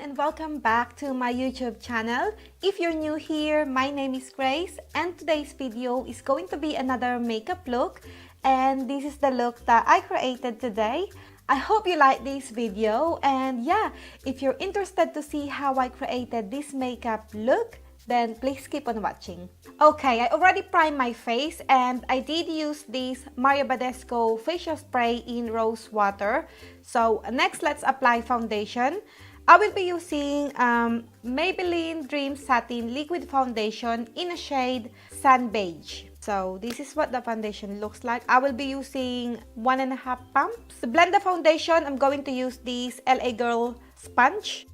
and welcome back to my YouTube channel. If you're new here, my name is Grace and today's video is going to be another makeup look, and this is the look that I created today. I hope you like this video, and yeah, if you're interested to see how I created this makeup look, then please keep on watching. Okay, I already primed my face and I did use this Mario Badescu facial spray in rose water. So next, let's apply foundation. I will be using Maybelline Dream Satin Liquid Foundation in a shade Sun Beige. So this is what the foundation looks like. I will be using 1.5 pumps. To blend the foundation, I'm going to use this LA Girl sponge.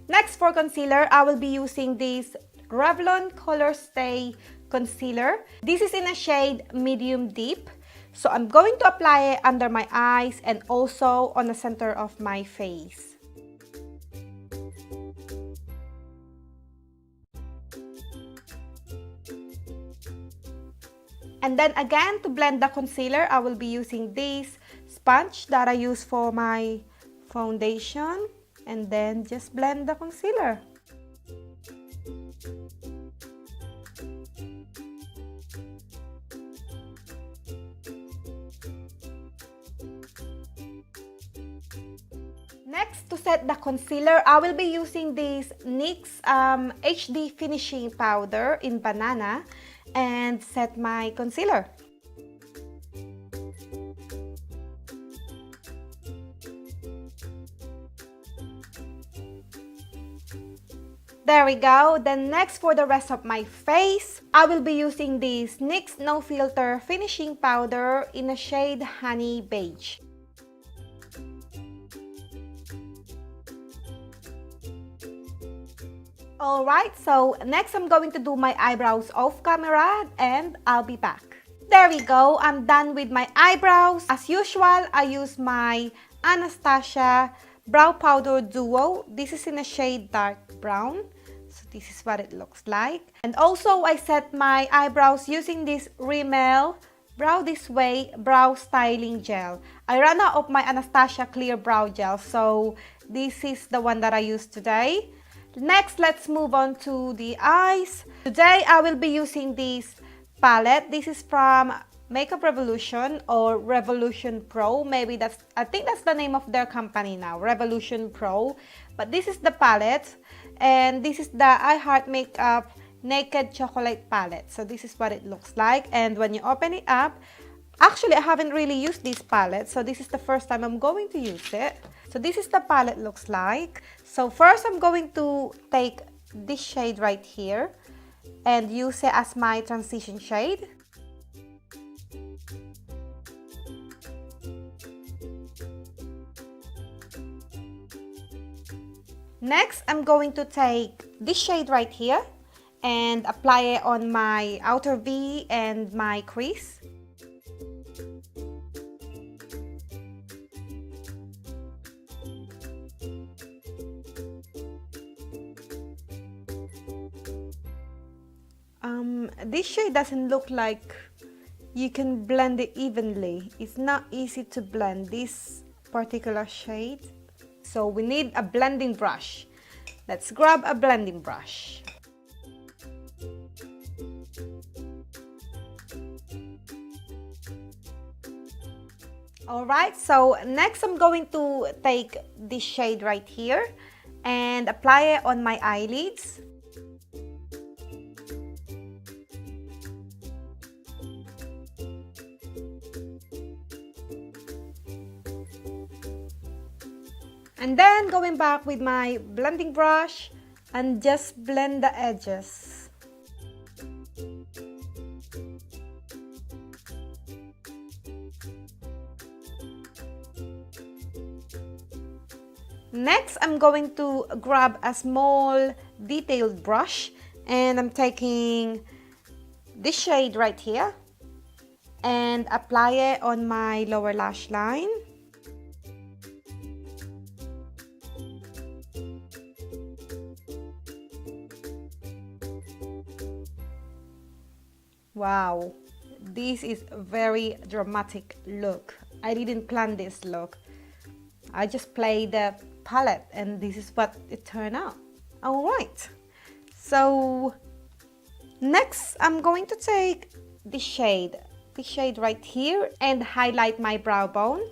Next, for concealer, I will be using this Revlon Colorstay concealer. This is in a shade medium deep. So I'm going to apply it under my eyes and also on the center of my face. And then again, to blend the concealer, I will be using this sponge that I use for my foundation. And then just blend the concealer. Next, to set the concealer, I will be using this NYX HD finishing powder in banana and set my concealer. There we go. Then next, for the rest of my face, I will be using this NYX No Filter Finishing Powder in a shade Honey Beige. Alright, so next I'm going to do my eyebrows off camera and I'll be back. There we go. I'm done with my eyebrows. As usual, I use my Anastasia Brow Powder Duo. This is in a shade dark brown. So this is what it looks like. And also, I set my eyebrows using this Rimmel Brow This Way Brow Styling Gel. I ran out of my Anastasia Clear Brow Gel, so this is the one that I use today. Next, let's move on to the eyes. Today, I will be using this palette. This is from Makeup Revolution or Revolution Pro. Maybe I think that's the name of their company now, Revolution Pro. But this is the palette, and this is the I Heart Makeup Naked Chocolate palette. So this is what it looks like, and when you open it up, actually I haven't really used this palette, so this is the first time I'm going to use it. So this is the palette looks like. So first I'm going to take this shade right here and use it as my transition shade. Next, I'm going to take this shade right here and apply it on my outer V and my crease. This shade doesn't look like you can blend it evenly. It's not easy to blend this particular shade. So we need a blending brush. Let's grab a blending brush. Alright, so next I'm going to take this shade right here and apply it on my eyelids. And then going back with my blending brush and just blend the edges. Next, I'm going to grab a small detailed brush and I'm taking this shade right here and apply it on my lower lash line. Wow, this is a very dramatic look. I didn't plan this look. I just played the palette and this is what it turned out. All right, so next I'm going to take this shade right here and highlight my brow bone.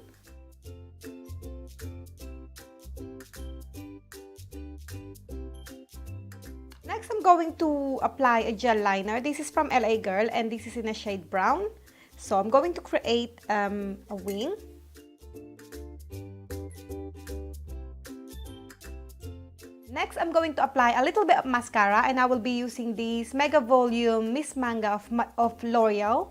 Next, I'm going to apply a gel liner. This is from LA Girl and this is in a shade brown. So I'm going to create a wing. Next, I'm going to apply a little bit of mascara and I will be using this Mega Volume Miss Manga of L'Oreal.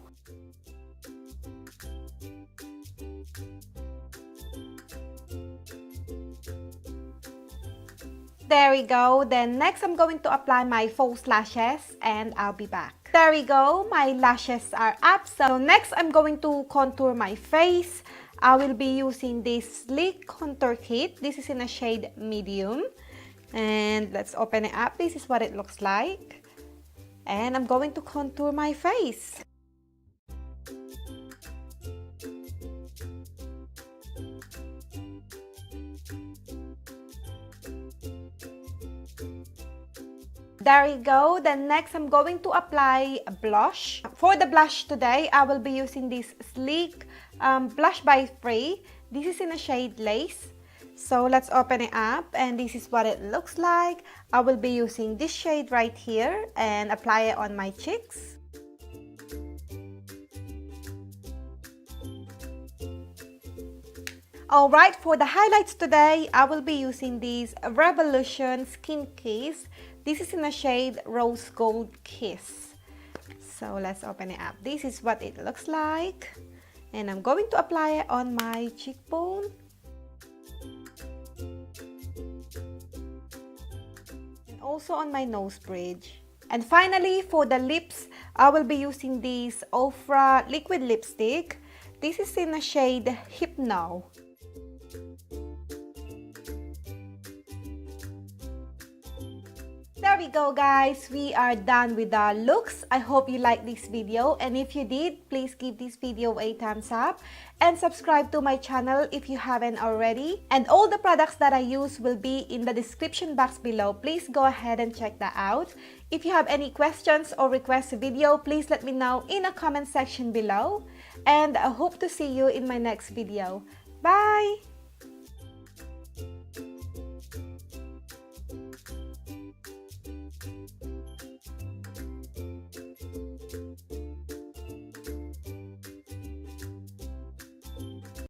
There we go. Then next I'm going to apply my false lashes and I'll be back. There we go. My lashes are up. So next I'm going to contour my face. I will be using this Sleek Contour Kit. This is in a shade medium. And let's open it up. This is what it looks like. And I'm going to contour my face. There we go. Then next I'm going to apply a blush. For the blush today, I will be using this Sleek Blush by Free. This is in a shade Lace. So let's open it up and this is what it looks like. I will be using this shade right here and apply it on my cheeks. Alright, for the highlights today, I will be using this Revolution Skin Kiss. This is in a shade Rose Gold Kiss. So let's open it up. This is what it looks like. And I'm going to apply it on my cheekbone. And also on my nose bridge. And finally, for the lips, I will be using this Ofra liquid lipstick. This is in a shade Hypno. There we go guys, we are done with our looks. I hope you liked this video and if you did, please give this video a thumbs up and subscribe to my channel if you haven't already. And all the products that I use will be in the description box below. Please go ahead and check that out. If you have any questions or request a video, please let me know in the comment section below. And I hope to see you in my next video. Bye!